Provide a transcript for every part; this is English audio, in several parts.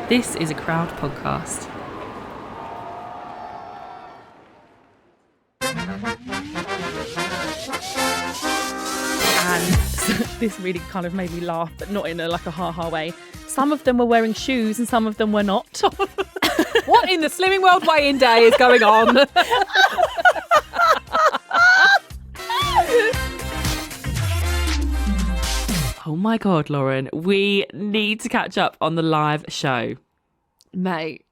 This is a Crowd podcast. And this really kind of made me laugh, but not in a ha-ha way. Some of them were wearing shoes and some of them were not. What in the Slimming World weigh-in day is going on? Oh my God, Lauren, we need to catch up on the live show. Mate.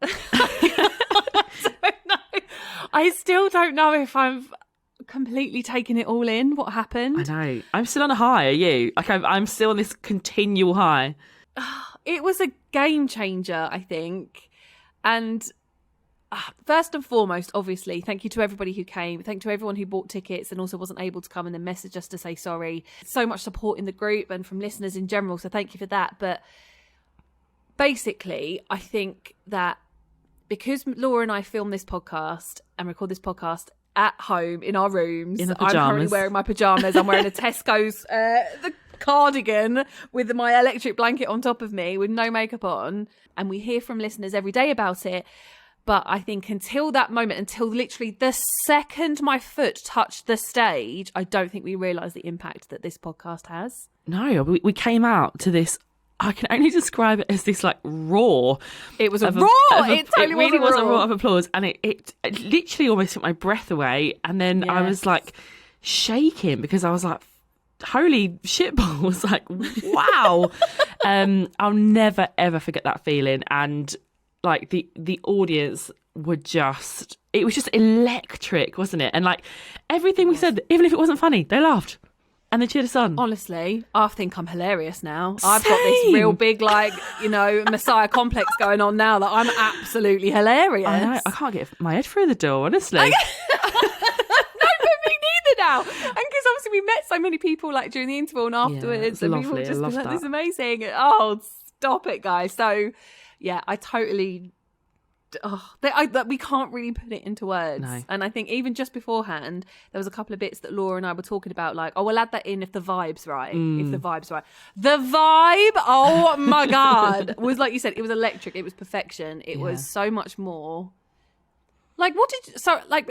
I still don't know if I've completely taken it all in, what happened. I know. I'm still on a high, are you? Like I'm still on this continual high. It was a game changer, I think. And first and foremost, obviously, thank you to everybody who came. Thank you to everyone who bought tickets and also wasn't able to come and then message us to say sorry. So much support in the group and from listeners in general, so thank you for that. But basically, I think that because Laura and I film this podcast and record this podcast at home in our rooms, in I'm currently wearing my pajamas. I'm wearing a Tesco's the cardigan with my electric blanket on top of me with no makeup on, and we hear from listeners every day about it. But I think until that moment, until literally the second my foot touched the stage, I don't think we realised the impact that this podcast has. No, we came out to this. I can only describe it as this like roar. It was a roar. It totally really was a roar roar of applause, and it literally almost took my breath away. And then I was like shaking because I was like, holy shitballs, like wow. I'll never ever forget that feeling. And like the audience were just, it was just electric, wasn't it? And like everything we said, even if it wasn't funny, they laughed and they cheered us on. Honestly, I think I'm hilarious now. I've got this real big Messiah complex going on now that I'm absolutely hilarious. I know, I can't get my head through the door, honestly. No, but me neither now. And because obviously we met so many people like during the interval and afterwards, and lovely. people just I love like, that. this is amazing. Oh, stop it, guys. So yeah, I totally. We can't really put it into words. No. And I think even just beforehand, there was a couple of bits that Laura and I were talking about, like, oh, we'll add that in if the vibe's right. If the vibe's right. The vibe, oh my God, was like you said, it was electric. It was perfection. It was so much more. Like,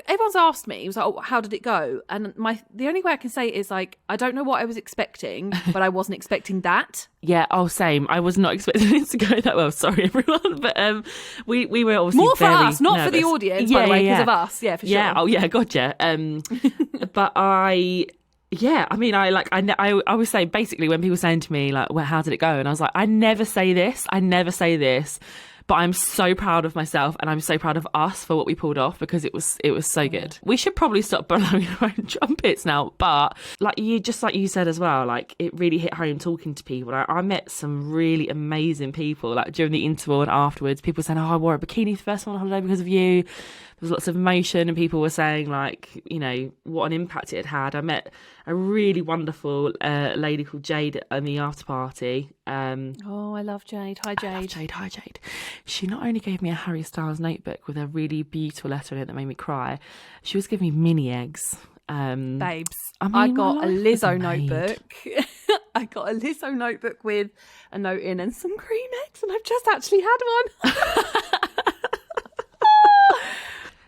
everyone's asked me, it was like, oh, how did it go? And the only way I can say it is like, I don't know what I was expecting, but I wasn't expecting that. Yeah, same. I was not expecting it to go that well. Sorry, everyone. But we were obviously more for us, not nervous. For the audience, by the way, because of us. Yeah, for sure. Yeah, oh yeah, gotcha. But I always say, basically, when people saying to me, like, well, how did it go? And I was like, I never say this. But I'm so proud of myself and I'm so proud of us for what we pulled off because it was so good. We should probably stop blowing our own trumpets now. But like you said as well, like it really hit home talking to people. I met some really amazing people like during the interval and afterwards. People saying, oh, I wore a bikini for the first one on holiday because of you. There was lots of emotion and people were saying like, you know, what an impact it had. I met a really wonderful lady called Jade at the after party. Oh, I love Jade. Hi, Jade. Hi, Jade. She not only gave me a Harry Styles notebook with a really beautiful letter in it that made me cry, she was giving me mini eggs. Babes, I mean, I got a Lizzo notebook. I got a Lizzo notebook with a note in and some cream eggs, and I've just actually had one.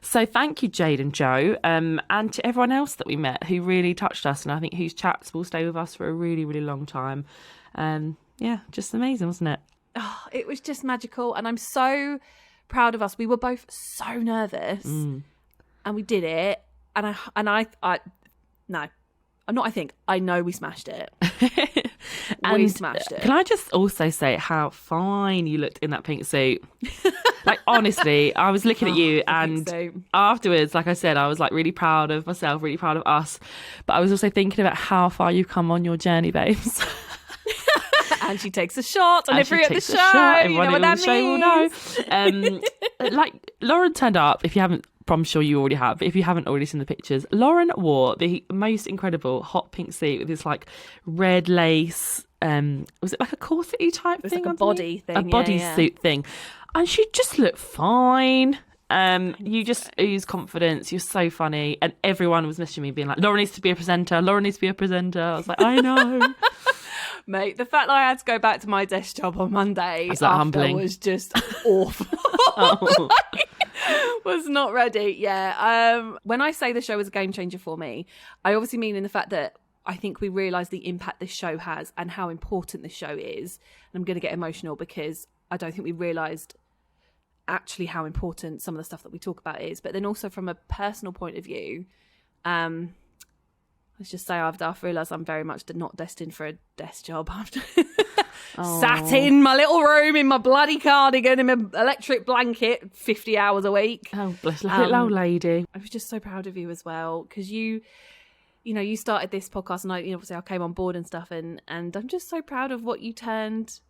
So thank you, Jade and Joe, and to everyone else that we met who really touched us, and I think whose chats will stay with us for a really, really long time. Yeah, just amazing, wasn't it? Oh, it was just magical, and I'm so proud of us. We were both so nervous, and we did it. I know we smashed it. We smashed it. Can I just also say how fine you looked in that pink suit? Like, honestly, I was looking at you and afterwards, like I said, I was like really proud of myself, really proud of us. But I was also thinking about how far you've come on your journey, babes. And she takes a shot on every at the show. You know what that means. Like, Lauren turned up, if you haven't, I'm sure you already have, but if you haven't already seen the pictures, Lauren wore the most incredible hot pink suit with this like red lace, was it like a corset-y type thing? It's like a body thing. A bodysuit thing. And she just looked fine. You just ooze confidence. You're so funny. And everyone was messaging me being like, Lauren needs to be a presenter. I was like, I know. Mate, the fact that I had to go back to my desk job on Monday Was that humbling? was just awful. Oh. Was not ready. Yeah. When I say the show was a game changer for me, I obviously mean in the fact that I think we realise the impact this show has and how important this show is. And I'm going to get emotional because I don't think we realised actually how important some of the stuff that we talk about is. But then also from a personal point of view, let's just say I've realised I'm very much not destined for a desk job. Sat in my little room in my bloody cardigan in my electric blanket 50 hours a week. Oh, bless the little old lady. I was just so proud of you as well because you started this podcast and obviously I came on board and stuff and I'm just so proud of what you turned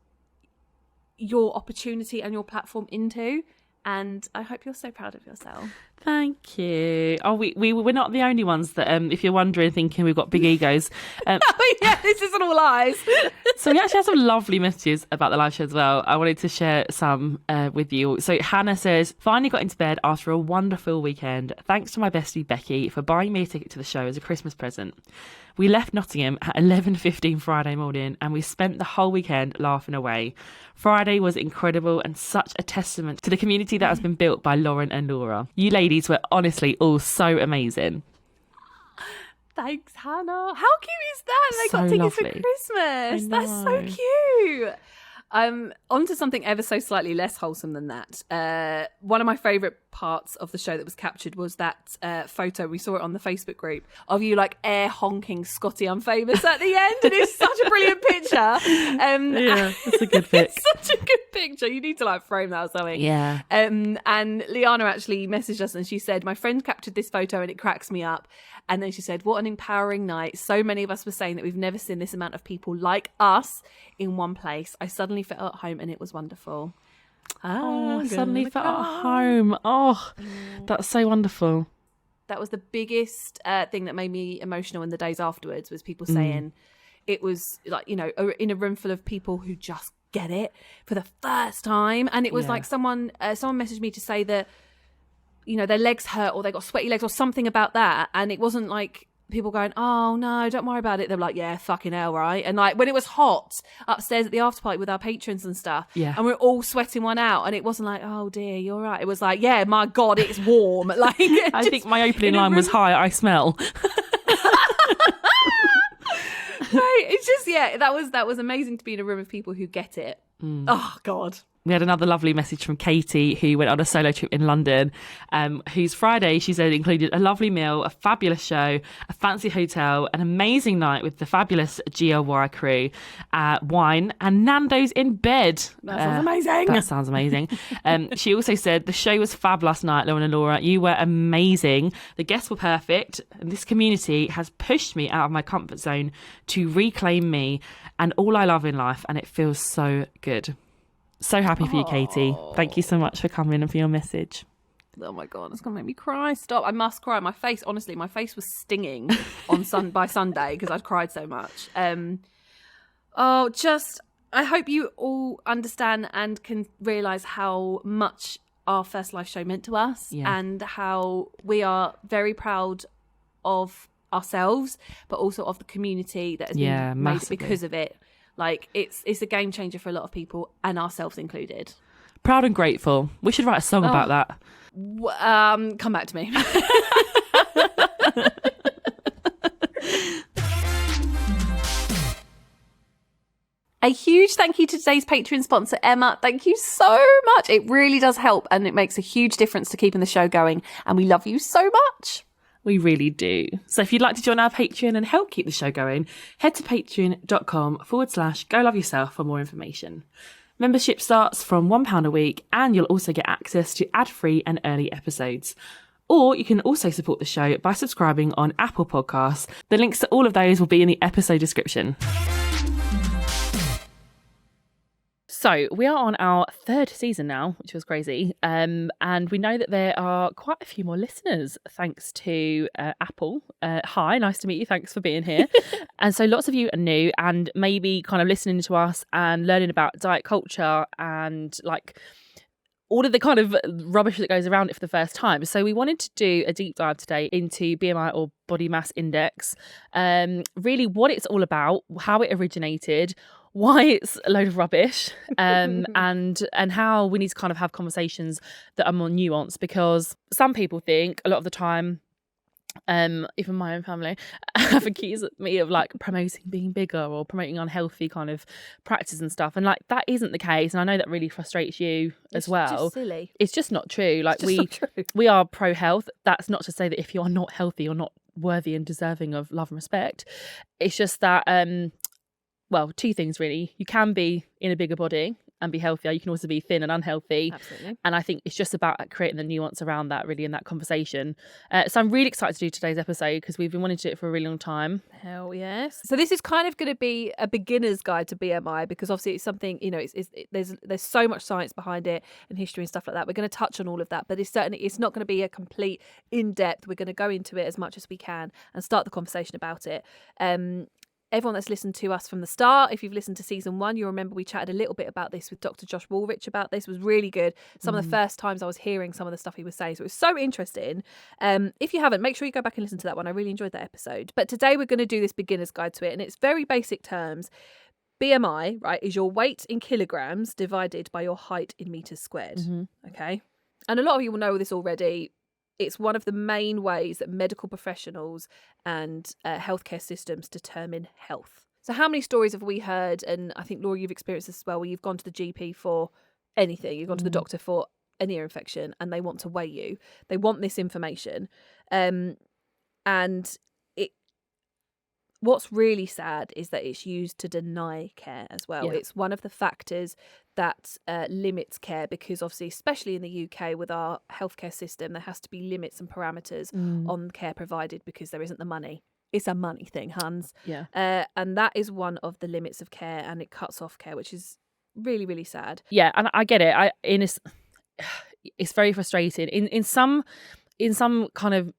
your opportunity and your platform into. And I hope you're so proud of yourself. Thank you. Oh, we're not the only ones that, if you're wondering, thinking we've got big egos. Oh, yeah, this isn't all lies. So we actually have some lovely messages about the live show as well. I wanted to share some with you. So Hannah says, finally got into bed after a wonderful weekend. Thanks to my bestie Becky for buying me a ticket to the show as a Christmas present. We left Nottingham at 11:15 Friday morning and we spent the whole weekend laughing away. Friday was incredible and such a testament to the community that has been built by Lauren and Laura. You ladies were honestly all so amazing. Thanks, Hannah. How cute is that? They got tickets for Christmas. That's so cute. On to something ever so slightly less wholesome than that. One of my favourite parts of the show that was captured was that photo, we saw it on the Facebook group, of you like air honking Scotty I'm famous at the end, and it's such a brilliant picture. Yeah, it's a good pic. It's such a good picture. You need to like frame that or something. Yeah. And Liana actually messaged us and she said, my friend captured this photo and it cracks me up. And then she said, what an empowering night. So many of us were saying that we've never seen this amount of people like us in one place. I suddenly felt at home and it was wonderful. I suddenly felt at home. Oh, that's so wonderful. That was the biggest thing that made me emotional in the days afterwards, was people saying it was like, in a room full of people who just get it for the first time. And it was like someone messaged me to say that, their legs hurt or they got sweaty legs or something about that. And it wasn't like people going, oh no, don't worry about it. They're like, yeah, fucking hell, right? And like when it was hot upstairs at the after party with our patrons and stuff, and we're all sweating one out, and it wasn't like, oh dear, you're right. It was like, yeah, my God, it's warm. Like I think my opening line was, hi, I smell. Right. It's just, that was amazing to be in a room of people who get it. Oh God. We had another lovely message from Katie, who went on a solo trip in London, whose Friday, she said, included a lovely meal, a fabulous show, a fancy hotel, an amazing night with the fabulous GLY crew, wine, and Nando's in bed. That sounds amazing. That sounds amazing. She also said, the show was fab last night, Lauren and Laura. You were amazing. The guests were perfect. And this community has pushed me out of my comfort zone to reclaim me and all I love in life. And it feels so good. So happy for you, Katie. Thank you so much for coming and for your message. Oh my God, it's going to make me cry. Stop. I must cry. My face was stinging by Sunday because I'd cried so much. I hope you all understand and can realise how much our first live show meant to us and how we are very proud of ourselves, but also of the community that has been made because of it. Like, it's a game changer for a lot of people, and ourselves included. Proud and grateful. We should write a song about that. Come back to me. A huge thank you to today's Patreon sponsor, Emma. Thank you so much. It really does help, and it makes a huge difference to keeping the show going, and we love you so much. We really do. So if you'd like to join our Patreon and help keep the show going, head to patreon.com/GoLoveYourself for more information. Membership starts from £1 a week, and you'll also get access to ad-free and early episodes. Or you can also support the show by subscribing on Apple Podcasts. The links to all of those will be in the episode description. So we are on our third season now, which was crazy. And we know that there are quite a few more listeners, thanks to Apple. Hi, nice to meet you. Thanks for being here. And so lots of you are new and maybe kind of listening to us and learning about diet culture and like all of the kind of rubbish that goes around it for the first time. So we wanted to do a deep dive today into BMI or body mass index, really what it's all about, how it originated, why it's a load of rubbish, and how we need to kind of have conversations that are more nuanced, because some people think a lot of the time, even my own family have accused me of like promoting being bigger or promoting unhealthy kind of practices and stuff, and like that isn't the case, and I know that really frustrates you as well. It's just silly. It's just not true. Like Not true. we are pro health. That's not to say that if you are not healthy you're not worthy and deserving of love and respect. It's just that well, two things really. You can be in a bigger body and be healthier. You can also be thin and unhealthy. Absolutely. And I think it's just about creating the nuance around that, really, in that conversation. So I'm really excited to do today's episode because we've been wanting to do it for a really long time. Hell yes. So this is kind of going to be a beginner's guide to BMI, because obviously it's something, you know, there's so much science behind it and history and stuff like that. We're going to touch on all of that, but it's not going to be a complete in-depth. We're going to go into it as much as we can and start the conversation about it. Everyone that's listened to us from the start, if you've listened to season 1, you'll remember we chatted a little bit about this with Dr. Josh Woolrich about this. It was really good. Some of the first times I was hearing some of the stuff he was saying. So it was so interesting. If you haven't, make sure you go back and listen to that one. I really enjoyed that episode. But today we're going to do this beginner's guide to it. And it's very basic terms. BMI, right, is your weight in kilograms divided by your height in meters squared. Okay. And a lot of you will know this already. It's one of the main ways that medical professionals and healthcare systems determine health. So how many stories have we heard, and I think, Laura, you've experienced this as well, where you've gone to the GP for anything, you've gone to the doctor for an ear infection, and they want to weigh you. They want this information. And what's really sad is that it's used to deny care as well. Yeah. It's one of the factors that limits care, because obviously, especially in the UK with our healthcare system, there has to be limits and parameters on care provided because there isn't the money. It's a money thing, Hans. Yeah. And that is one of the limits of care, and it cuts off care, which is really, really sad. Yeah, and I get it. It's very frustrating. In some kind of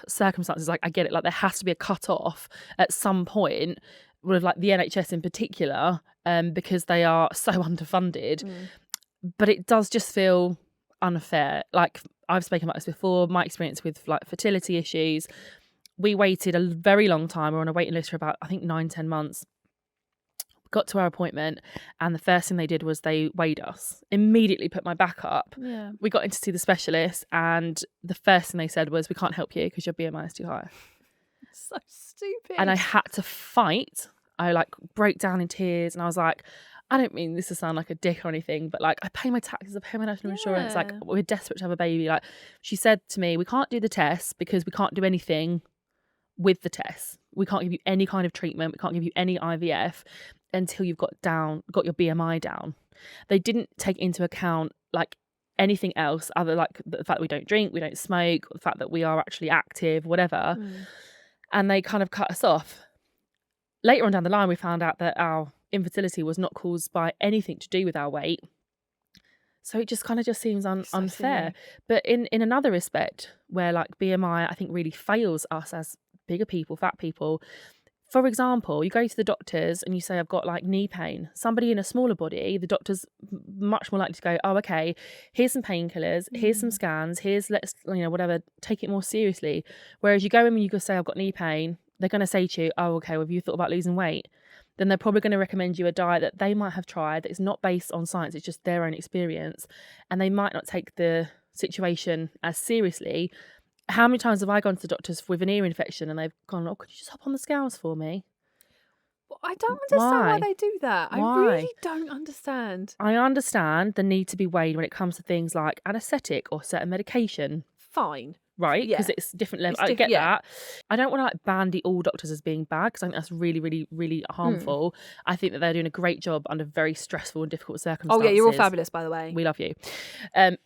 circumstances, like I get it, like there has to be a cut off at some point with like the NHS in particular, because they are so underfunded. But it does just feel unfair. Like I've spoken about this before, my experience with like fertility issues. We waited a very long time. We were on a waiting list for about, I think, 9-10 months. Got to our appointment, and the first thing they did was they weighed us, immediately put my back up. Yeah. We got in to see the specialist, and the first thing they said was, we can't help you because your BMI is too high. So stupid. And I had to fight. I like broke down in tears, and I was like, I don't mean this to sound like a dick or anything, but like I pay my taxes, I pay my national insurance, like we're desperate to have a baby. Like she said to me, we can't do the test because we can't do anything with the test. We can't give you any kind of treatment. We can't give you any IVF until you've got your BMI down. They didn't take into account like anything else other like the fact that we don't drink, we don't smoke, the fact that we are actually active, whatever. And they kind of cut us off. Later on down the line, we found out that our infertility was not caused by anything to do with our weight. So it just kind of seems unfair. silly. But in another respect, where like BMI, I think really fails us as bigger people, fat people. For example, you go to the doctors and you say, I've got like knee pain. Somebody in a smaller body, the doctor's much more likely to go, oh, okay, here's some painkillers, here's some scans, let's, whatever, take it more seriously. Whereas you go in and you go say, I've got knee pain, they're going to say to you, oh, okay, well, have you thought about losing weight? Then they're probably going to recommend you a diet that they might have tried that is not based on science, it's just their own experience. And they might not take the situation as seriously. How many times have I gone to the doctors with an ear infection and they've gone, oh, could you just hop on the scales for me? Well, I don't understand why they do that. Why? I really don't understand. I understand the need to be weighed when it comes to things like anaesthetic or certain medication. Fine. Right? Yeah. Because it's different levels. It's I get yeah. that. I don't want to like bandy all doctors as being bad, because I think that's really, really, really harmful. I think that they're doing a great job under very stressful and difficult circumstances. Oh, yeah, you're all fabulous, by the way. We love you.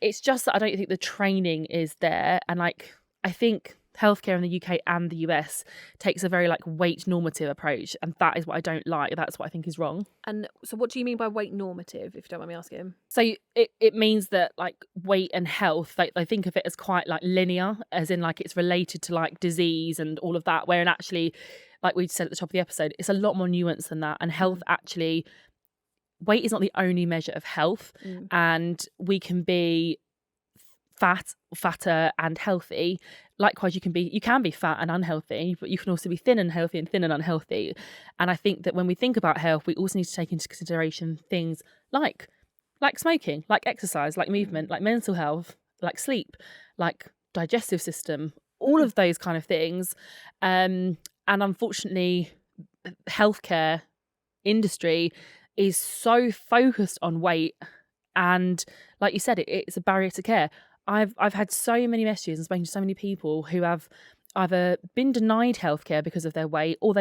It's just that I don't think the training is there. And like, I think healthcare in the UK and the US takes a very like weight normative approach, and that is what I don't like. That's what I think is wrong. And so what do you mean by weight normative, if you don't mind me asking? So it means that like weight and health, like they think of it as quite like linear, as in like it's related to like disease and all of that, wherein actually, like we said at the top of the episode, it's a lot more nuanced than that. And health actually weight is not the only measure of health, and we can be fatter and healthy. Likewise, you can be fat and unhealthy, but you can also be thin and healthy and thin and unhealthy. And I think that when we think about health, we also need to take into consideration things like smoking, like exercise, like movement, like mental health, like sleep, like digestive system, all of those kind of things. And unfortunately, healthcare industry is so focused on weight, and like you said, it's a barrier to care. I've had so many messages and spoken to so many people who have either been denied healthcare because of their weight, or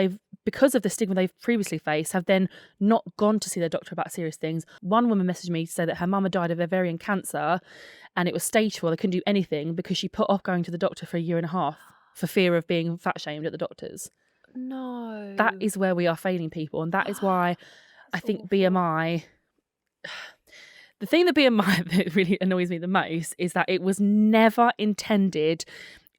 because of the stigma they've previously faced, have then not gone to see their doctor about serious things. One woman messaged me to say that her mum had died of ovarian cancer, and it was stage 4. They couldn't do anything because she put off going to the doctor for a year and a half for fear of being fat shamed at the doctors. No. That is where we are failing people, and that is why I think awful. BMI. The thing that BMI that really annoys me the most is that it was never intended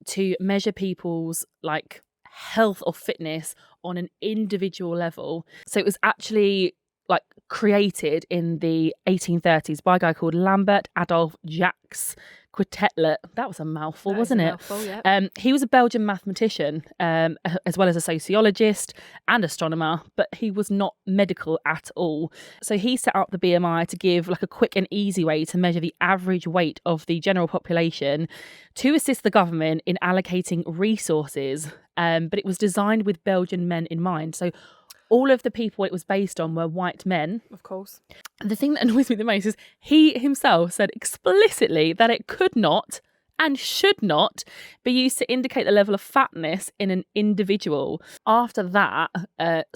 to measure people's like health or fitness on an individual level. So it was actually like created in the 1830s by a guy called Lambert Adolphe Jacques Quetelet. That was a mouthful, wasn't it? Mouthful, yeah. He was a Belgian mathematician, as well as a sociologist and astronomer, but he was not medical at all. So he set up the BMI to give like a quick and easy way to measure the average weight of the general population to assist the government in allocating resources. But it was designed with Belgian men in mind. So all of the people it was based on were white men. Of course. The thing that annoys me the most is he himself said explicitly that it could not and should not be used to indicate the level of fatness in an individual. After that,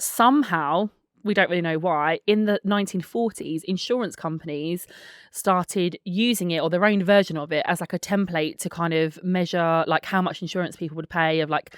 somehow, we don't really know why, in the 1940s, insurance companies started using it, or their own version of it, as like a template to kind of measure like how much insurance people would pay of like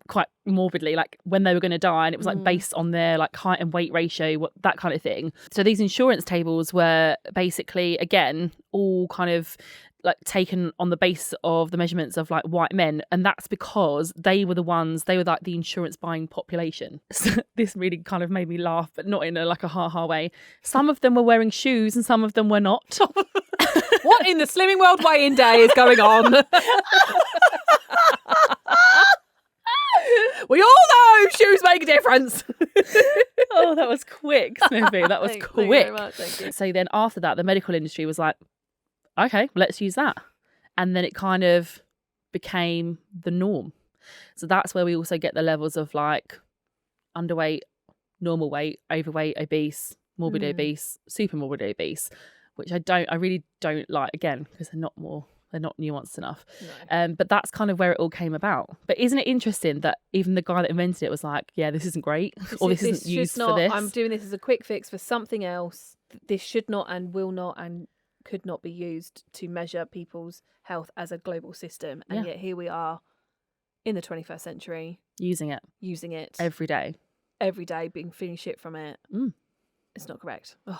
quite morbidly, like when they were going to die, and it was like based on their like height and weight ratio, that kind of thing. So these insurance tables were basically, again, all kind of like taken on the base of the measurements of like white men, and that's because they were like the insurance buying population. So this really kind of made me laugh, but not in a like a ha-ha way. Some of them were wearing shoes and some of them were not. What in the Slimming World weigh-in day is going on? We all know shoes make a difference. Oh, that was quick, Smithy. That was Thank quick. you very much, thank you. So then after that, the medical industry was like, okay, let's use that. And then it kind of became the norm. So that's where we also get the levels of like underweight, normal weight, overweight, obese, morbid obese, super morbid obese, which I really don't like, again, because they're not nuanced enough. No. But that's kind of where it all came about. But isn't it interesting that even the guy that invented it was like, yeah, this isn't great, or this isn't used for this. I'm doing this as a quick fix for something else. This should not and will not and could not be used to measure people's health as a global system. And yet here we are in the 21st century. Using it. Every day, being feeling shit from it. It's not correct. Ugh.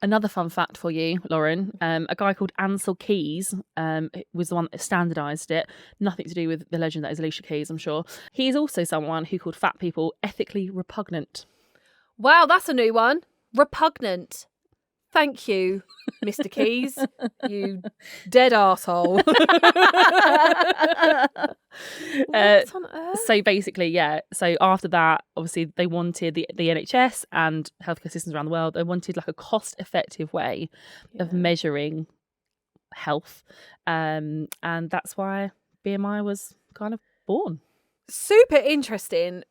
Another fun fact for you, Lauren, a guy called Ansel Keys was the one that standardised it. Nothing to do with the legend that is Alicia Keys, I'm sure. He's also someone who called fat people ethically repugnant. Wow, that's a new one. Repugnant. Thank you, Mr. Keys, you dead arsehole. What on earth? So basically, yeah. So after that, obviously, they wanted the NHS and healthcare systems around the world. They wanted like a cost-effective way of measuring health, and that's why BMI was kind of born. Super interesting.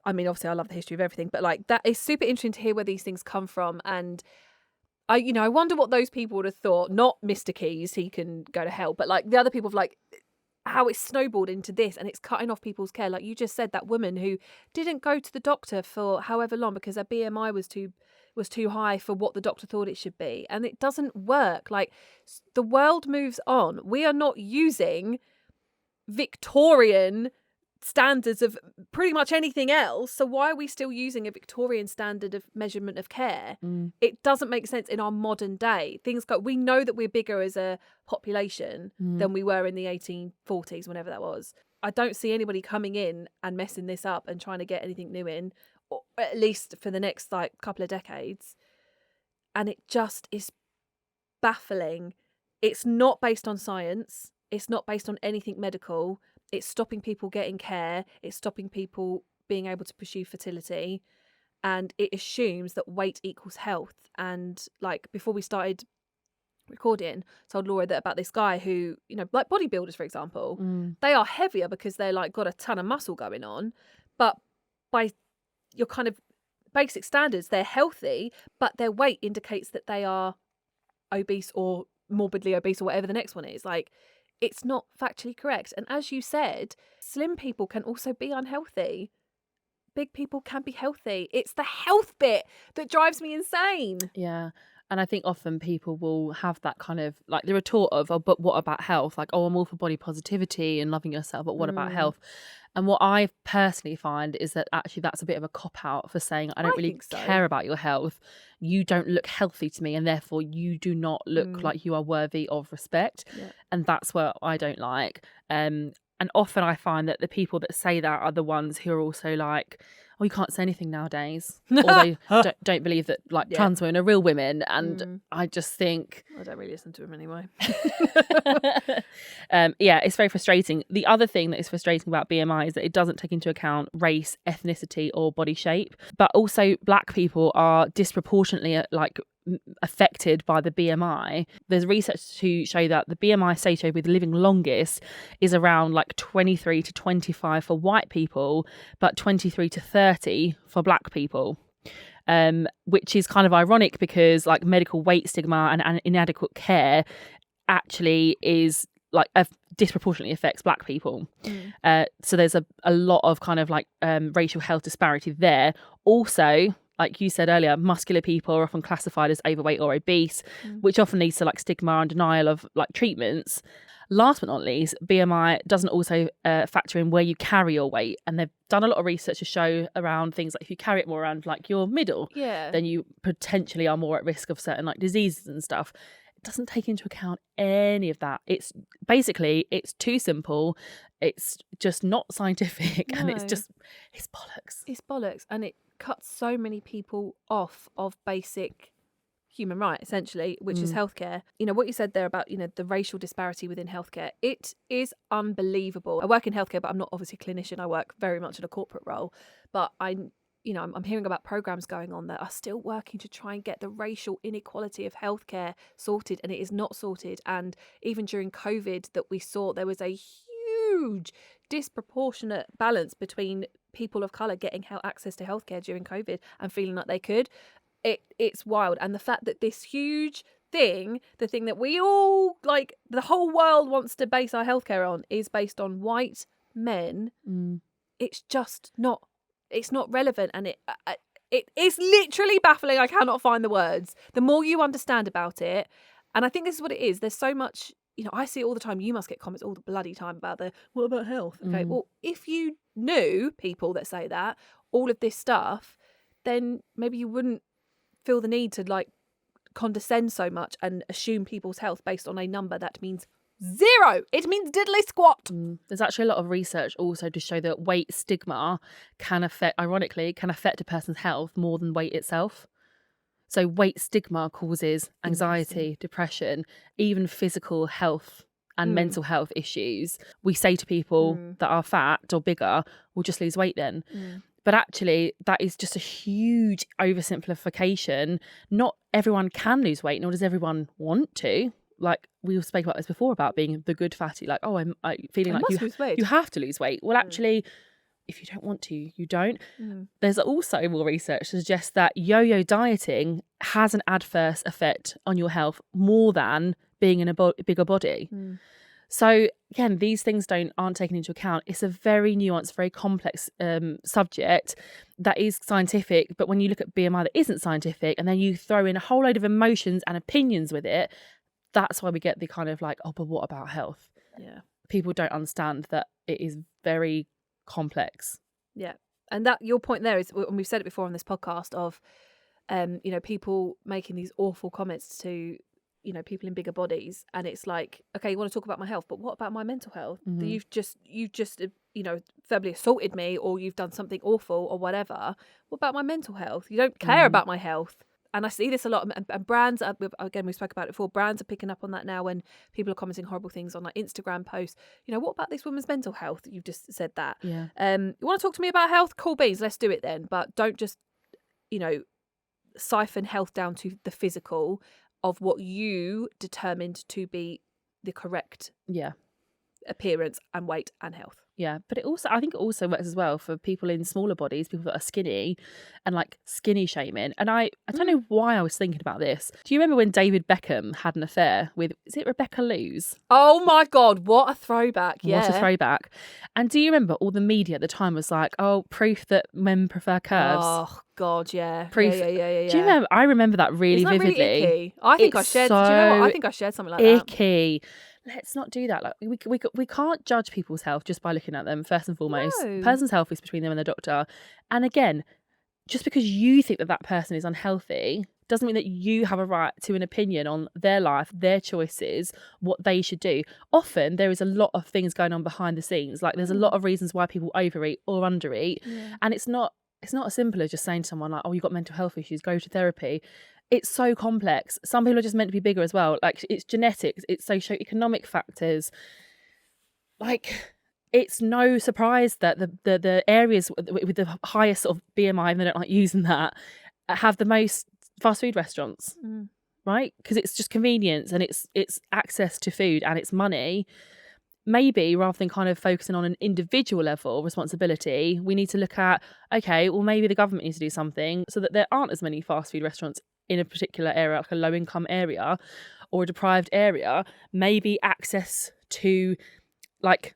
I mean, obviously, I love the history of everything, but like that is super interesting to hear where these things come from. And I wonder what those people would have thought. Not Mr. Keys, he can go to hell, but like the other people of like how it's snowballed into this, and it's cutting off people's care. Like you just said, that woman who didn't go to the doctor for however long because her BMI was too high for what the doctor thought it should be, and it doesn't work. Like the world moves on. We are not using Victorian standards of pretty much anything else, so why are we still using a Victorian standard of measurement of care? It doesn't make sense in our modern day. We know that we're bigger as a population than we were in the 1840s, whenever that was. I don't see anybody coming in and messing this up and trying to get anything new in. or at least for the next like couple of decades. And it just is baffling. It's not based on science. It's not based on anything medical. It's stopping people getting care. It's stopping people being able to pursue fertility. And it assumes that weight equals health. And like before we started recording, told Laura that about this guy who, you know, like bodybuilders, for example, they are heavier because they're like got a ton of muscle going on. But by your kind of basic standards, they're healthy, but their weight indicates that they are obese or morbidly obese or whatever the next one is. Like, it's not factually correct. And as you said, slim people can also be unhealthy. Big people can be healthy. It's the health bit that drives me insane. Yeah. And I think often people will have that kind of like the retort of, oh, but what about health? Like, oh, I'm all for body positivity and loving yourself, but what about health? And what I personally find is that actually that's a bit of a cop out for saying, I don't really care about your health. You don't look healthy to me, and therefore you do not look like you are worthy of respect. Yeah. And that's what I don't like. And often I find that the people that say that are the ones who are also like, oh, you can't say anything nowadays. Or they don't believe that like trans women are real women. And I just think... I don't really listen to them anyway. Yeah, it's very frustrating. The other thing that is frustrating about BMI is that it doesn't take into account race, ethnicity or body shape. But also black people are disproportionately like affected by the BMI. There's research to show that the BMI associated with living longest is around like 23 to 25 for white people, but 23 to 30 for black people. Which is kind of ironic because like medical weight stigma and inadequate care actually is like disproportionately affects black people. So there's a lot of kind of like racial health disparity there. Also, like you said earlier, muscular people are often classified as overweight or obese, which often leads to like stigma and denial of like treatments. Last but not least, BMI doesn't also factor in where you carry your weight. And they've done a lot of research to show around things like if you carry it more around like your middle, then you potentially are more at risk of certain like diseases and stuff. It doesn't take into account any of that. It's basically, it's too simple. It's just not scientific. No. And it's bollocks. It's bollocks. And it cuts so many people off of basic human right, essentially, which is healthcare. You know, what you said there about, you know, the racial disparity within healthcare, it is unbelievable. I work in healthcare, but I'm not obviously a clinician. I work very much in a corporate role. But I'm hearing about programs going on that are still working to try and get the racial inequality of healthcare sorted, and it is not sorted. And even during COVID that we saw, there was a huge disproportionate balance between people of colour getting access to healthcare during COVID and feeling like they could. It's wild. And the fact that this huge thing, the thing that we all, like, the whole world wants to base our healthcare on, is based on white men. It's just not, it's not relevant. And it is literally baffling. I cannot find the words. The more you understand about it, and I think this is what it is, there's so much, you know, I see it all the time. You must get comments all the bloody time about what about health? Okay, well, if you knew people that say that, all of this stuff, then maybe you wouldn't feel the need to like condescend so much and assume people's health based on a number that means zero. It means diddly squat. There's actually a lot of research also to show that weight stigma can affect a person's health more than weight itself. So weight stigma causes anxiety, depression, even physical health and mental health issues. We say to people that are fat or bigger, we'll just lose weight then. But actually, that is just a huge oversimplification. Not everyone can lose weight, nor does everyone want to. Like, we spoke about this before about being the good fatty. Like, oh, I'm feeling like you have to lose weight. Well, actually, if you don't want to, you don't. There's also more research to suggest that yo-yo dieting has an adverse effect on your health more than being in a bigger body. So again, these things aren't taken into account. It's a very nuanced, very complex subject that is scientific. But when you look at BMI that isn't scientific, and then you throw in a whole load of emotions and opinions with it, that's why we get the kind of like, oh, but what about health? Yeah. People don't understand that it is very complex. Yeah. And that your point there is, and we've said it before on this podcast, of, you know, people making these awful comments to you know, people in bigger bodies, and it's like, okay, you want to talk about my health, but what about my mental health? You've just you know, verbally assaulted me, or you've done something awful or whatever. What about my mental health? You don't care about my health. And I see this a lot, and brands are, again, we spoke about it before, brands are picking up on that now when people are commenting horrible things on like Instagram posts. You know, what about this woman's mental health? You've just said that. Yeah. You want to talk to me about health? Cool beans, let's do it then. But don't just, you know, siphon health down to the physical of what you determined to be the correct appearance and weight and health. Yeah, but I think it also works as well for people in smaller bodies, people that are skinny, and like skinny shaming. And I don't know why I was thinking about this. Do you remember when David Beckham had an affair with, is it Rebecca Lewis? Oh my God, what a throwback. Yeah. What a throwback. And do you remember all the media at the time was like, oh, proof that men prefer curves. Oh God, yeah. Proof. Yeah. Do you remember? I remember that really vividly. Really icky? I think I shared, do you know what? I think I shared something like that. Icky. Let's not do that. Like we can't judge people's health just by looking at them. First and foremost, person's health is between them and the doctor. And again, just because you think that person is unhealthy doesn't mean that you have a right to an opinion on their life, their choices, what they should do. Often there is a lot of things going on behind the scenes. Like there's a lot of reasons why people overeat or undereat, and it's not as simple as just saying to someone like, oh, you've got mental health issues, go to therapy. It's so complex. Some people are just meant to be bigger as well. Like it's genetics, it's socioeconomic factors. Like it's no surprise that the areas with the highest sort of BMI, and they don't like using that, have the most fast food restaurants, right? Because it's just convenience and it's access to food and it's money. Maybe rather than kind of focusing on an individual level responsibility, we need to look at, okay, well, maybe the government needs to do something so that there aren't as many fast food restaurants in a particular area, like a low income area or a deprived area. Maybe access to, like,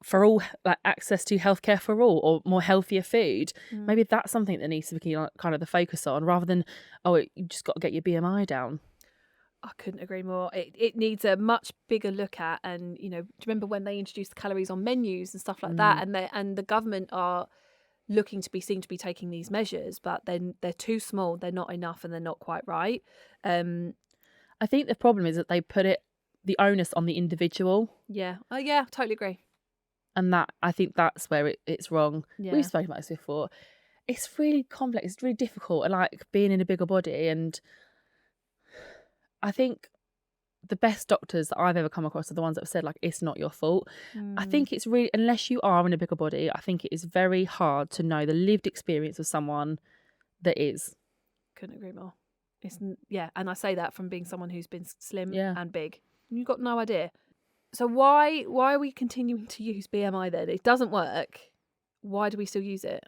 for all, like access to healthcare for all, or more healthier food. Maybe that's something that needs to be kind of the focus on, rather than, oh, you just got to get your BMI down. I couldn't agree more. It needs a much bigger look at, and you know, do you remember when they introduced the calories on menus and stuff like that? And the government are looking to be seen to be taking these measures, but then they're too small, they're not enough, and they're not quite right. I think the problem is that they put the onus on the individual. Yeah. Oh yeah, totally agree. And that, I think that's where it's wrong. Yeah. We've spoken about this before. It's really complex. It's really difficult. And like being in a bigger body, and I think the best doctors that I've ever come across are the ones that have said, like, it's not your fault. I think it's really, unless you are in a bigger body, I think it is very hard to know the lived experience of someone that is. Couldn't agree more. And I say that from being someone who's been slim and big. You've got no idea. So why are we continuing to use BMI then? It doesn't work. Why do we still use it?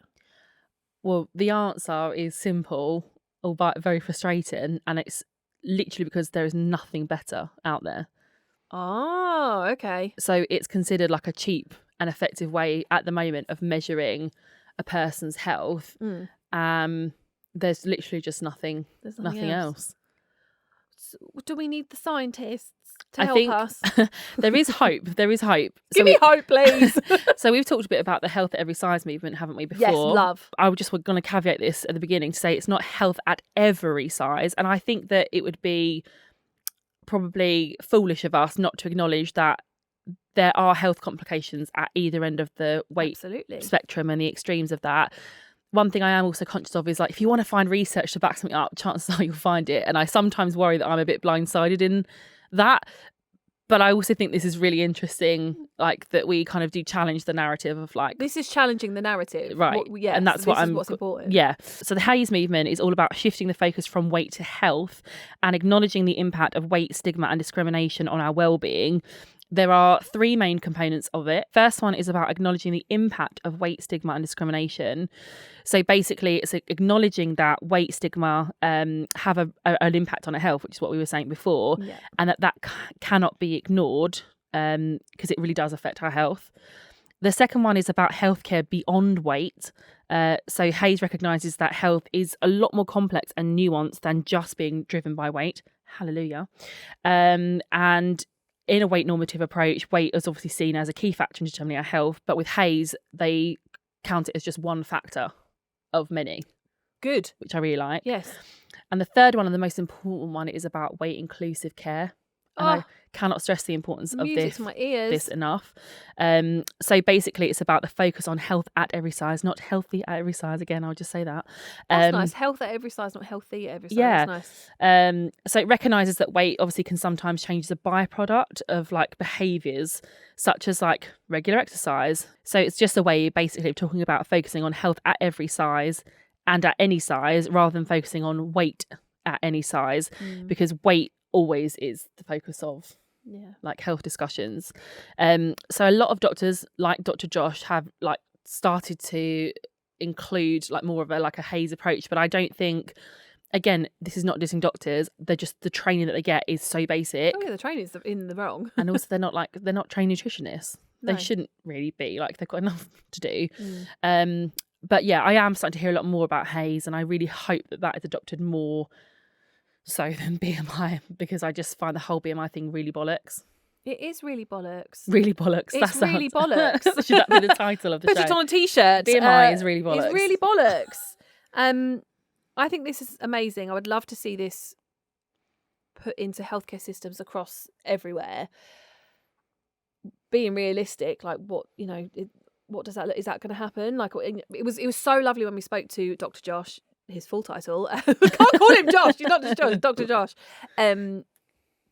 Well, the answer is simple, albeit very frustrating, and it's literally because there is nothing better out there. Oh, okay. So it's considered like a cheap and effective way at the moment of measuring a person's health. There's literally just nothing else. So do we need the scientists to help us? There is hope. Give me hope, please. So we've talked a bit about the health at every size movement, haven't we, before? Yes, love. I was just going to caveat this at the beginning to say it's not health at every size. And I think that it would be probably foolish of us not to acknowledge that there are health complications at either end of the weight spectrum and the extremes of that. One thing I am also conscious of is, like, if you want to find research to back something up, chances are you'll find it. And I sometimes worry that I'm a bit blindsided in that. But I also think this is really interesting, like, that we kind of do challenge the narrative of, like... This is challenging the narrative. Right. Yes, and that's what's important. Yeah. So the Haze movement is all about shifting the focus from weight to health and acknowledging the impact of weight, stigma and discrimination on our well-being. There are three main components of it. First one is about acknowledging the impact of weight, stigma and discrimination. So basically, it's acknowledging that weight, stigma have an impact on our health, which is what we were saying before, and that cannot be ignored because it really does affect our health. The second one is about healthcare beyond weight. So Haze recognises that health is a lot more complex and nuanced than just being driven by weight. Hallelujah. And in a weight normative approach, weight is obviously seen as a key factor in determining our health, but with Haze, they count it as just one factor of many. Good. Which I really like. Yes. And the third one, and the most important one, is about weight inclusive care. And I cannot stress the importance of music to my ears. this enough. So basically, it's about the focus on health at every size, not healthy at every size. Again, I'll just say that. That's nice. Health at every size, not healthy at every size. Yeah. That's nice. So it recognises that weight obviously can sometimes change as a byproduct of like behaviours such as like regular exercise. So it's just a way basically of talking about focusing on health at every size and at any size rather than focusing on weight at any size, because weight always is the focus of like health discussions. So a lot of doctors like Dr. Josh have like started to include like more of a like a HAES approach, but I don't think, again, this is not dissing doctors, they're just, the training that they get is so basic. Oh yeah, the training's in the wrong. And also they're not trained nutritionists. No. They shouldn't really be, like they've got enough to do. But yeah, I am starting to hear a lot more about HAES, and I really hope that that is adopted more so than BMI, because I just find the whole BMI thing really bollocks. It is really bollocks. Really bollocks. It's really bollocks. Should that be the title of the show? Put it on a t-shirt. BMI is really bollocks. It's really bollocks. I think this is amazing. I would love to see this put into healthcare systems across everywhere. Being realistic, like what, you know, what does that look? Is that going to happen? Like it was so lovely when we spoke to Dr. Josh, his full title. We can't call him Josh. He's not just Josh. Dr. Josh.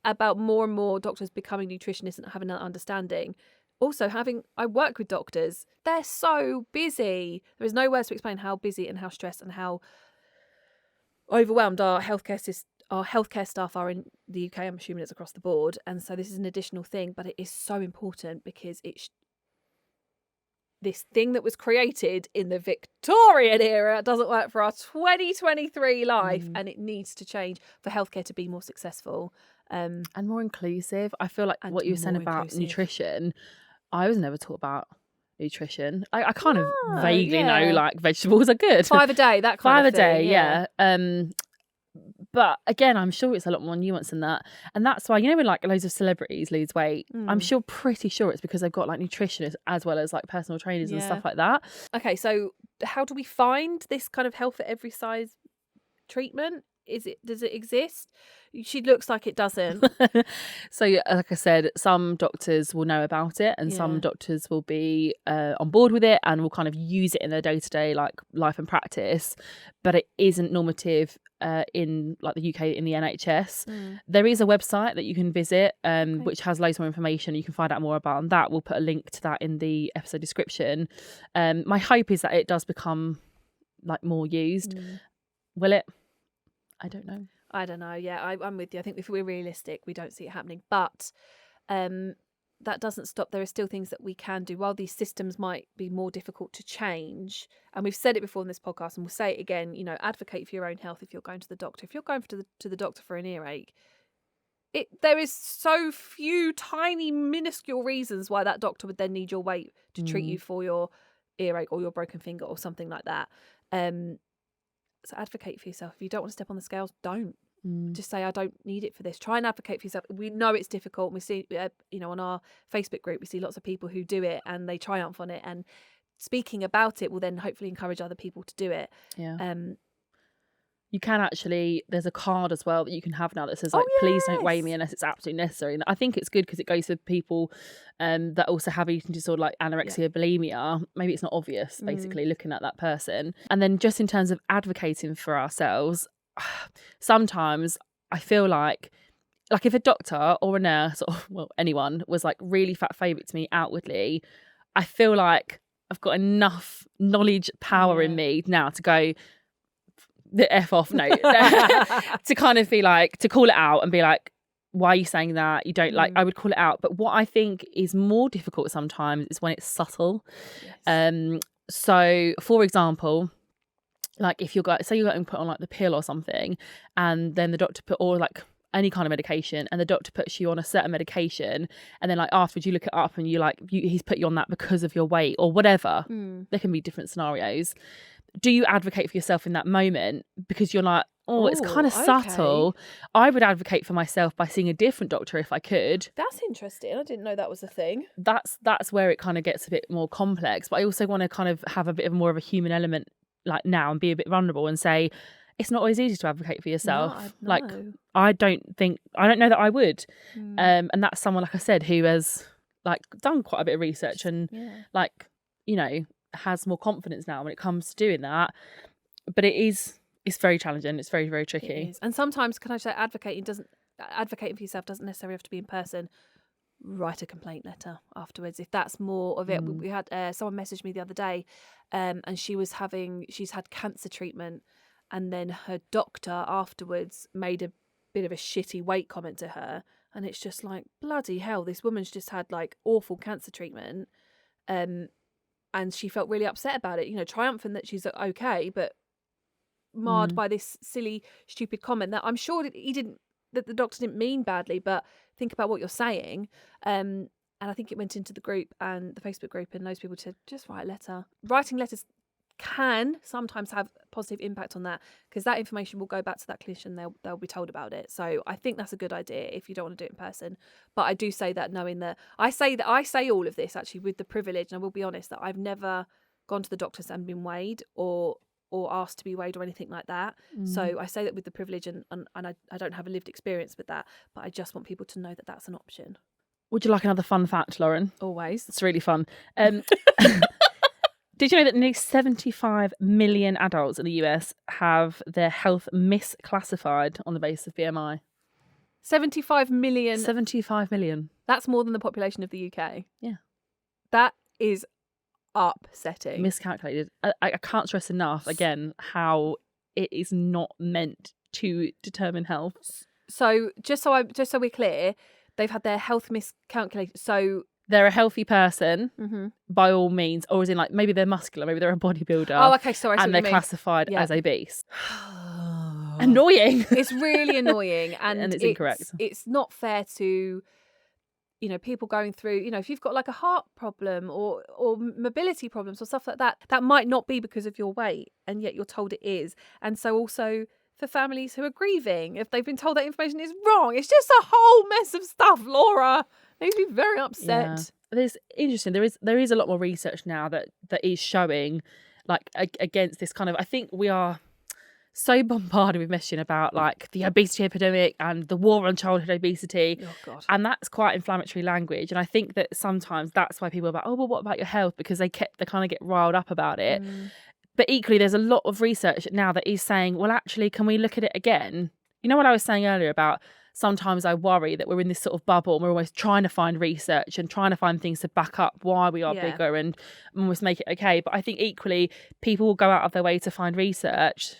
About more and more doctors becoming nutritionists and having that understanding. Also I work with doctors. They're so busy. There is no words to explain how busy and how stressed and how overwhelmed our healthcare staff are in the UK. I'm assuming it's across the board. And so this is an additional thing, but it is so important because it's this thing that was created in the Victorian era doesn't work for our 2023 life, and it needs to change for healthcare to be more successful. And more inclusive. I feel like what you were saying about nutrition, I was never taught about nutrition. I kind of vaguely know like vegetables are good. 5 a day, that kind of thing. 5 a day, yeah. But again, I'm sure it's a lot more nuanced than that. And that's why, you know, when like loads of celebrities lose weight, I'm pretty sure it's because they've got like nutritionists as well as like personal trainers and stuff like that. Okay, so how do we find this kind of health at every size treatment? Does it exist? She looks like it doesn't. So like I said, some doctors will know about it, and some doctors will be on board with it and will kind of use it in their day-to-day like life and practice, but it isn't normative in like the UK in the NHS. There is a website that you can visit which has loads more information you can find out more about, and that we'll put a link to that in the episode description. My hope is that it does become like more used. Will it? I don't know. Yeah, I'm with you. I think if we're realistic, we don't see it happening. But that doesn't stop. There are still things that we can do. While these systems might be more difficult to change, and we've said it before in this podcast, and we'll say it again, you know, advocate for your own health if you're going to the doctor. If you're going to the doctor for an earache, there is so few tiny, minuscule reasons why that doctor would then need your weight to treat you for your earache or your broken finger or something like that. So advocate for yourself. If you don't want to step on the scales, don't. Just say, I don't need it for this. Try and advocate for yourself. We know it's difficult. We see, you know, on our Facebook group, we see lots of people who do it and they triumph on it. And speaking about it will then hopefully encourage other people to do it. Yeah. You can actually, there's a card as well that you can have now that says like, please don't weigh me unless it's absolutely necessary. And I think it's good because it goes for people that also have eating disorder like anorexia, bulimia. Maybe it's not obvious, basically, looking at that person. And then just in terms of advocating for ourselves, sometimes I feel like if a doctor or a nurse or, well, anyone was like really fat-phobic to me outwardly, I feel like I've got enough knowledge, power in me now to go, the F off note to kind of be like, to call it out and be like, why are you saying that? You don't like, I would call it out. But what I think is more difficult sometimes is when it's subtle. So for example, like if you're say you're getting put on like the pill or something, and then the doctor put, or like any kind of medication, and the doctor puts you on a certain medication, and then like afterwards you look it up and you like, he's put you on that because of your weight or whatever. There can be different scenarios. Do you advocate for yourself in that moment because you're like, it's kind of subtle? I would advocate for myself by seeing a different doctor if I could. That's interesting. I didn't know that was a thing. That's where it kind of gets a bit more complex. But I also want to kind of have a bit of more of a human element like now and be a bit vulnerable and say, it's not always easy to advocate for yourself. No. Like, I don't know that I would. And that's someone, like I said, who has like done quite a bit of research and like, you know, has more confidence now when it comes to doing that. But it's very challenging. It's very, very tricky. And sometimes, can I say, advocating for yourself doesn't necessarily have to be in person. Write a complaint letter afterwards if that's more of it. We had someone messaged me the other day, and she's had cancer treatment, and then her doctor afterwards made a bit of a shitty weight comment to her, and it's just like, bloody hell, this woman's just had like awful cancer treatment, and she felt really upset about it, you know, triumphant that she's okay, but marred by this silly stupid comment that I'm sure that the doctor didn't mean badly, but think about what you're saying. And I think it went into the group and the Facebook group, and those people said, just write a letter. Writing letters can sometimes have a positive impact on that, because that information will go back to that clinician. They'll be told about it. So I think that's a good idea if you don't want to do it in person. But I do say that knowing that I say all of this actually with the privilege, and I will be honest that I've never gone to the doctors and been weighed or asked to be weighed or anything like that. So I say that with the privilege, and I don't have a lived experience with that, but I just want people to know that that's an option. Would you like another fun fact, Lauren? Always. It's really fun. Did you know that nearly 75 million adults in the US have their health misclassified on the basis of BMI? 75 million. 75 million. That's more than the population of the UK. Yeah. That is upsetting. Miscalculated. I can't stress enough, again, how it is not meant to determine health. So just so we're clear, they've had their health miscalculated. So they're a healthy person by all means, or as in like maybe they're muscular, maybe they're a bodybuilder. Oh, okay, sorry. And they're classified as obese. Annoying. It's really annoying, and it's incorrect. It's not fair to, you know, people going through, you know, if you've got like a heart problem or mobility problems or stuff like that, that might not be because of your weight, and yet you're told it is. And so also for families who are grieving, if they've been told that information is wrong, it's just a whole mess of stuff, Laura. Makes me very upset. Yeah. It's interesting. There is a lot more research now that is showing like against this kind of, I think we are so bombarded with messaging about like the obesity epidemic and the war on childhood obesity. Oh, God. And that's quite inflammatory language. And I think that sometimes that's why people are like, oh, well, what about your health? Because they kind of get riled up about it. But equally, there's a lot of research now that is saying, well, actually, can we look at it again? You know what I was saying earlier about sometimes I worry that we're in this sort of bubble and we're always trying to find research and trying to find things to back up why we are bigger and almost make it okay. But I think equally, people will go out of their way to find research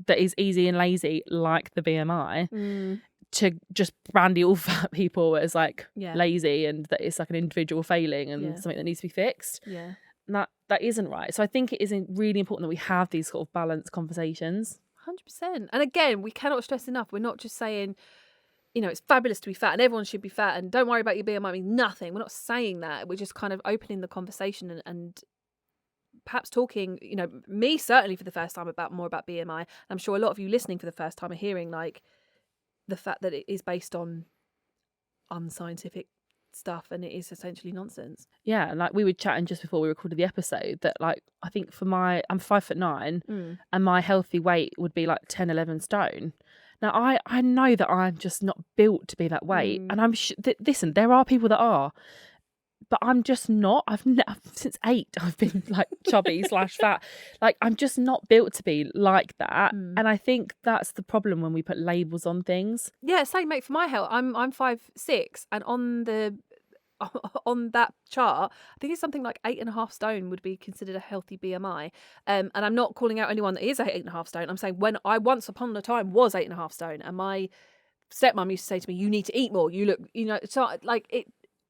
that is easy and lazy, like the BMI, to just brandy all fat people as like lazy, and that it's like an individual failing and something that needs to be fixed. Yeah. And that isn't right. So I think it is really important that we have these sort of balanced conversations. 100%. And again, we cannot stress enough, we're not just saying, you know, it's fabulous to be fat and everyone should be fat and don't worry about your BMI means nothing. We're not saying that. We're just kind of opening the conversation and perhaps talking, you know, me certainly for the first time more about BMI. I'm sure a lot of you listening for the first time are hearing like the fact that it is based on unscientific stuff and it is essentially nonsense. Yeah, like we were chatting just before we recorded the episode that like I think I'm 5'9" and my healthy weight would be like 10, 11 stone. Now I know that I'm just not built to be that weight, and I'm listen, there are people that are, but I'm just not. Since 8 I've been like chubby / fat. Like I'm just not built to be like that. And I think that's the problem when we put labels on things. Yeah, same mate. For my health, I'm 5'6", and on that chart, I think it's something like 8.5 stone would be considered a healthy BMI. And I'm not calling out anyone that is 8.5 stone. I'm saying when I once upon a time was 8.5 stone, and my stepmom used to say to me, "You need to eat more. You look, you know." So like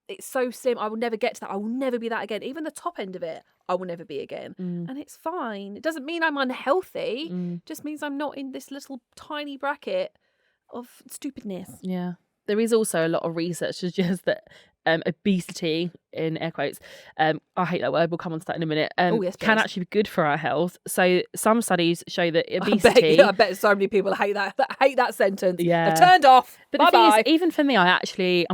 it's so slim. I will never get to that. I will never be that again. Even the top end of it, I will never be again. And it's fine. It doesn't mean I'm unhealthy. It just means I'm not in this little tiny bracket of stupidness. Yeah. There is also a lot of research that suggests that obesity in air quotes, I hate that word, we'll come on to that in a minute, yes, can please. actually be good for our health. So some studies show that obesity... I bet so many people hate that sentence. Yeah. They've turned off. But the thing is, even for me, I'm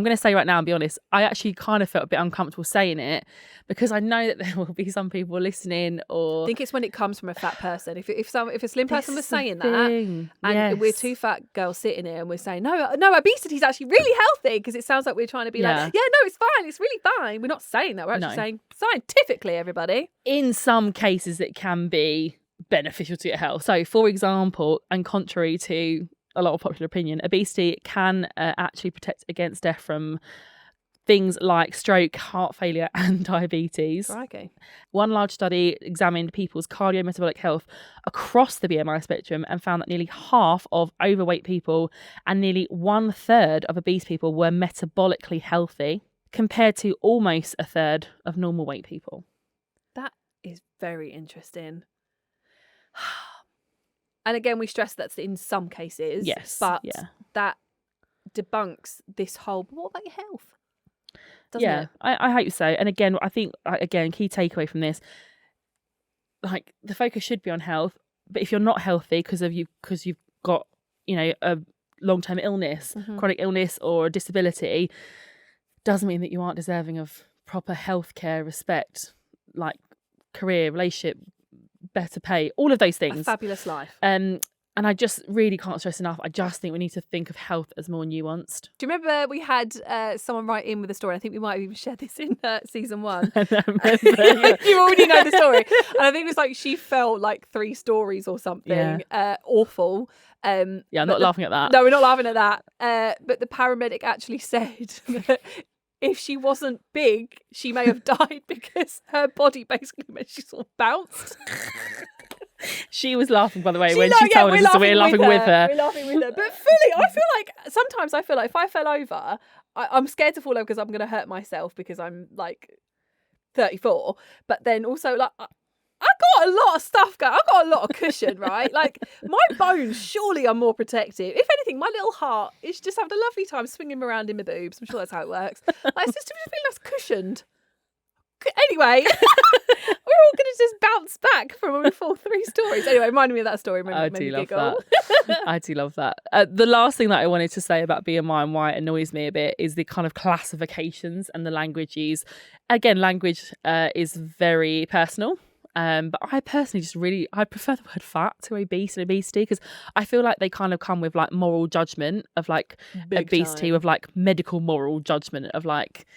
going to say right now and be honest, I actually kind of felt a bit uncomfortable saying it because I know that there will be some people listening or... I think it's when it comes from a fat person. If a slim person was saying that, thing. and Yes. we're two fat girls sitting here and we're saying, no, obesity is actually really healthy, because it sounds like we're trying to be like, yeah, no, it's fine. It's really fine. We're not saying that. We're actually saying scientifically, everybody. In some cases, it can be beneficial to your health. So, for example, and contrary to a lot of popular opinion, obesity can actually protect against death from things like stroke, heart failure, and diabetes. Okay. One large study examined people's cardiometabolic health across the BMI spectrum and found that nearly half of overweight people and nearly 1/3 of obese people were metabolically healthy, compared to almost 1/3 of normal weight people. That is very interesting. And again, we stress that's in some cases. Yes. But that debunks this whole, what about your health? Doesn't it? I hope so. And again, I think, key takeaway from this, like, the focus should be on health. But if you're not healthy because you've got, a long-term illness, chronic illness or a disability, doesn't mean that you aren't deserving of proper healthcare, respect, like career, relationship, better pay, all of those things. A fabulous life. And I just really can't stress enough, I just think we need to think of health as more nuanced. Do you remember we had someone write in with a story? I think we might have even shared this in season 1. I don't remember. You already know the story. And I think it was like she felt like 3 stories or something. Awful. I'm not laughing at that. No, we're not laughing at that. But the paramedic actually said that if she wasn't big, she may have died because her body basically meant she sort of bounced. She was laughing, by the way, when she told us, so we're laughing with her. We're laughing with her. But fully, sometimes I feel like if I fell over, I'm scared to fall over because I'm going to hurt myself because I'm like 34. But then also, like, I got a lot of stuff going. I've got a lot of cushion, right? Like, my bones surely are more protective. If anything, my little heart is just having a lovely time swinging around in my boobs. I'm sure that's how it works. Like, it's just really less cushioned. Anyway, we're all going to just bounce back from when we fall 3 stories. Anyway, reminding me of that story. I do love that. I do love that. The last thing that I wanted to say about BMI and why it annoys me a bit is the kind of classifications and the language used. Again, language is very personal. But I personally I prefer the word fat to obese and obesity, because I feel like they kind of come with like moral judgment of like Big obesity time. with like medical moral judgment of like,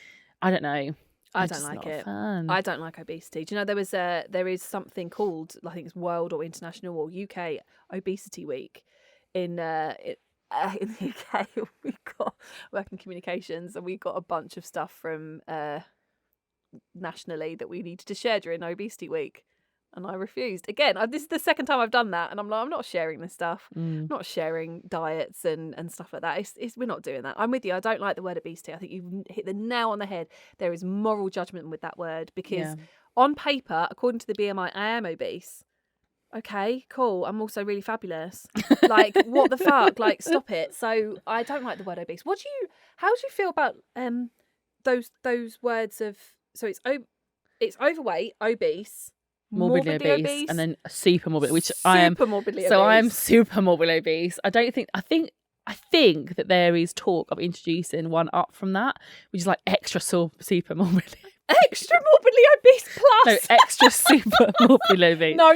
I don't know. I don't like it. I don't like obesity. Do you know there is something called, I think it's World or International or UK Obesity Week in the UK. We got working communications, and we got a bunch of stuff from nationally that we needed to share during Obesity Week. And I refused. Again, this is the second time I've done that, and I'm like, I'm not sharing this stuff. I'm not sharing diets and stuff like that. We're not doing that. I'm with you. I don't like the word obesity. I think you've hit the nail on the head. There is moral judgment with that word, because on paper, according to the BMI, I am obese. Okay, cool. I'm also really fabulous. Like, what the fuck? Like, stop it. So I don't like the word obese. How do you feel about those words of, so it's overweight, obese, morbidly obese, and then super morbid, which I am. Morbidly obese. So I am super morbidly obese. I think that there is talk of introducing one up from that, which is like extra super morbidly. Extra morbidly obese plus. No, extra super morbidly obese. No.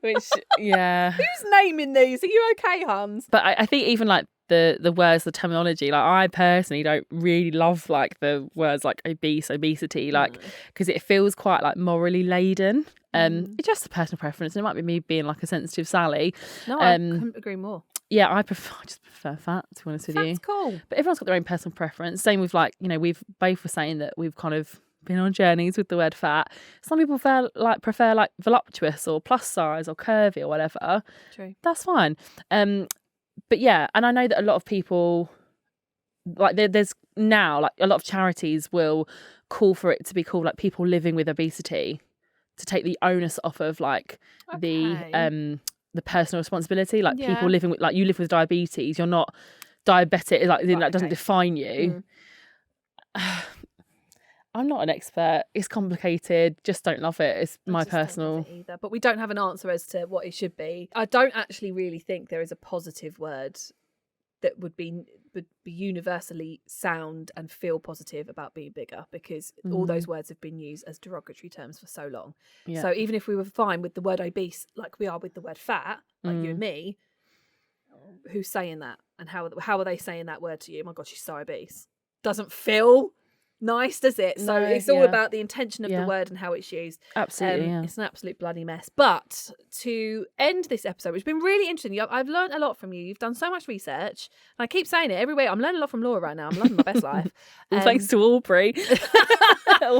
Which, yeah. Who's naming these? Are you okay, Hans? But I think even like the words, the terminology, like I personally don't really love like the words like obesity, like, because it feels quite like morally laden. It's just a personal preference, and it might be me being like a sensitive Sally. No, I couldn't agree more. Yeah, I just prefer fat, to be honest with you. That's cool. But everyone's got their own personal preference. Same with like, we've both were saying that we've kind of been on journeys with the word fat. Some people prefer like voluptuous or plus size or curvy or whatever. True. That's fine. But yeah, and I know that a lot of people, like there's now like a lot of charities will call for it to be called like people living with obesity, to take the onus off of like the personal responsibility, like people living with, like, you live with diabetes, you're not diabetic, like that doesn't define you. I'm not an expert. It's complicated. Just don't love it. It's my just don't personal. love it either. But we don't have an answer as to what it should be. I don't actually really think there is a positive word that would be universally sound and feel positive about being bigger, because all those words have been used as derogatory terms for so long. Yeah. So even if we were fine with the word obese, like we are with the word fat, like you and me, who's saying that, and how are they saying that word to you? Oh my God, she's so obese. Doesn't feel nice, does it? So No, it's all yeah. about the intention of the word and how it's used. Absolutely, yeah. It's an absolute bloody mess. But to end this episode, which has been really interesting, I've learned a lot from you. You've done so much research, and I keep saying it every week. I'm learning a lot from Laura right now. I'm loving my best life. Well, thanks to Aubrey.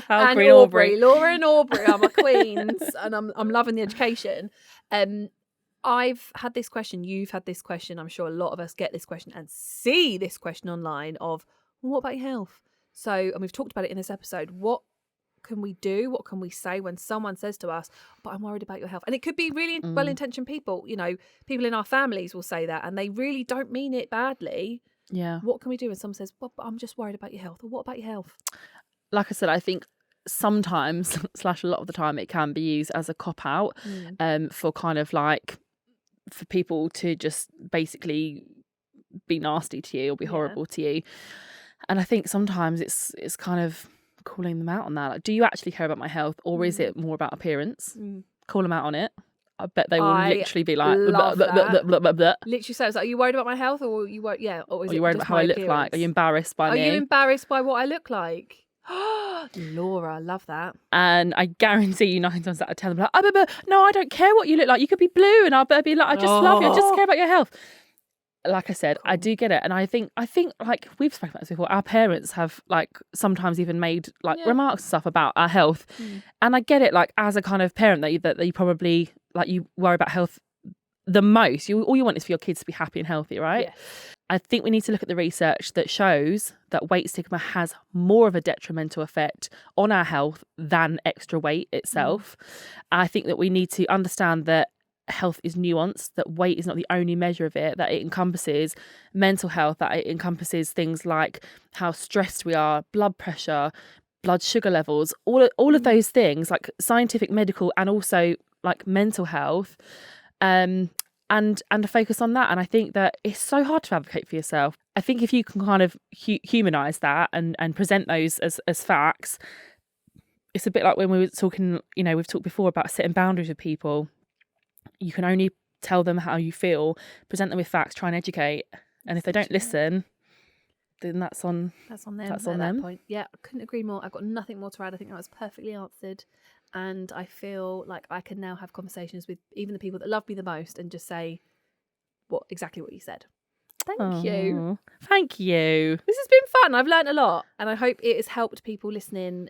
And Queen Aubrey. Laura and Aubrey are my queens, and I'm loving the education. I've had this question. You've had this question. I'm sure a lot of us get this question and see this question online of, well, what about your health? So, and we've talked about it in this episode. What can we do? What can we say when someone says to us, but I'm worried about your health? And it could be really well-intentioned people. You know, people in our families will say that, and they really don't mean it badly. Yeah. What can we do when someone says, well, but I'm just worried about your health? Or what about your health? Like I said, I think sometimes / a lot of the time it can be used as a cop-out for kind of like, for people to just basically be nasty to you or be horrible to you. And I think sometimes it's kind of calling them out on that. Like, do you actually care about my health, or is it more about appearance? Call them out on it. I bet they will literally be like, blah, blah, blah, blah. Literally says, are you worried about my health, or you worried? Yeah, or is Are you worried about how I look like? Are you embarrassed by me? Are you embarrassed by what I look like? Laura, I love that. And I guarantee you 9 times out of 10, they'll be like, no, I don't care what you look like. You could be blue, and I'll be like, I just love you. I just care about your health. Like I said, I do get it. And I think like we've spoken about this before, our parents have like sometimes even made like remarks and stuff about our health. And I get it, like as a kind of parent that you probably like, you worry about health the most. All you want is for your kids to be happy and healthy, right? Yeah. I think we need to look at the research that shows that weight stigma has more of a detrimental effect on our health than extra weight itself. I think that we need to understand that health is nuanced, that weight is not the only measure of it, that it encompasses mental health, that it encompasses things like how stressed we are, blood pressure, blood sugar levels, all of those things, like scientific, medical, and also like mental health, and to focus on that. And I think that it's so hard to advocate for yourself. I think if you can kind of humanize that and present those as facts, it's a bit like when we were talking, you know, we've talked before about setting boundaries with people. You can only tell them how you feel, present them with facts, try and educate. And if they don't listen, then that's on them. That's on them. That point. Yeah, I couldn't agree more. I've got nothing more to add. I think that was perfectly answered. And I feel like I can now have conversations with even the people that love me the most and just say exactly what you said. Thank you. Thank you. This has been fun. I've learned a lot, and I hope it has helped people listening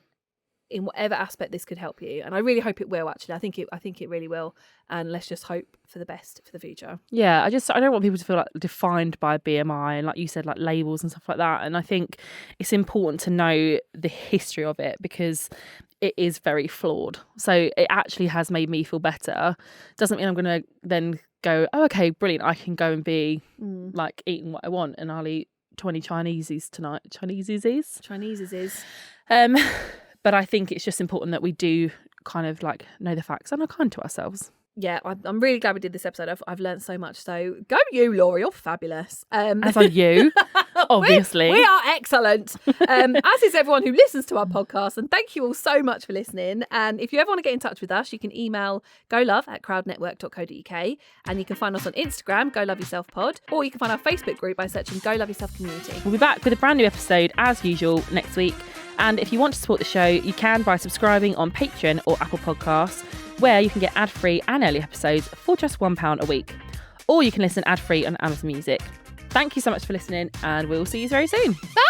in whatever aspect this could help you. And I really hope it will, actually. I think it really will. And let's just hope for the best for the future. Yeah, I don't want people to feel like defined by BMI and, like you said, like labels and stuff like that. And I think it's important to know the history of it, because it is very flawed. So it actually has made me feel better. Doesn't mean I'm going to then go, oh, okay, brilliant, I can go and be like eating what I want, and I'll eat 20 Chineses tonight. Chineses. But I think it's just important that we do kind of like know the facts and are kind to ourselves. Yeah, I'm really glad we did this episode. I've learned so much. So go you, Laura, you're fabulous. As are you, obviously. We are excellent. As is everyone who listens to our podcast. And thank you all so much for listening. And if you ever want to get in touch with us, you can email golove@crowdnetwork.co.uk. And you can find us on Instagram, Go Love Yourself Pod. Or you can find our Facebook group by searching Go Love Yourself Community. We'll be back with a brand new episode as usual next week. And if you want to support the show, you can by subscribing on Patreon or Apple Podcasts, where you can get ad-free and early episodes for just £1 a week. Or you can listen ad-free on Amazon Music. Thank you so much for listening, and we'll see you very soon. Bye!